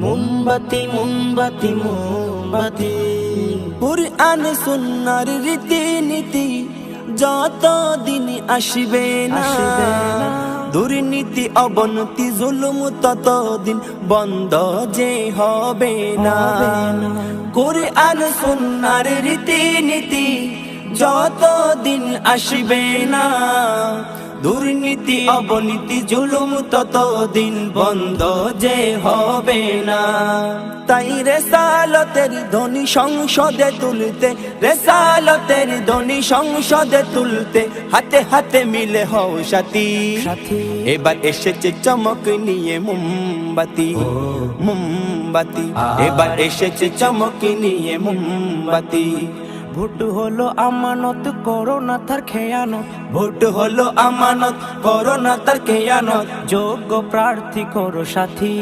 মোমবাতি মোমবাতি মোমবাতি। কুরআন সুন্নাহর রীতিনীতি যতদিন আসবে না, দুর্নীতি অবনতি জুলুম ততদিন বন্ধ যে হবে না। কুরআন সুন্নাহর রীতিনীতি যতদিন আসবে না, দুর্নীতি অবনীতি জুলুম ততদিন বন্ধ যে হবে না। তাই রেসালতের ধ্বনি সংসদে তুলতে, রেসালতের ধ্বনি সংসদে তুলতে হাতে হাতে মিলে হও সাথী। এবার এসেছে চমক নিয়ে মোমবাতি মোমবাতি, এবার এসেছে চমক নিয়ে মোমবাতি। ভোট হলো আমানত, করো না তার খেয়ানত। ভোট হলো আমানত, করো না তার খেয়ানত। যোগ্য প্রার্থী করো সাথী।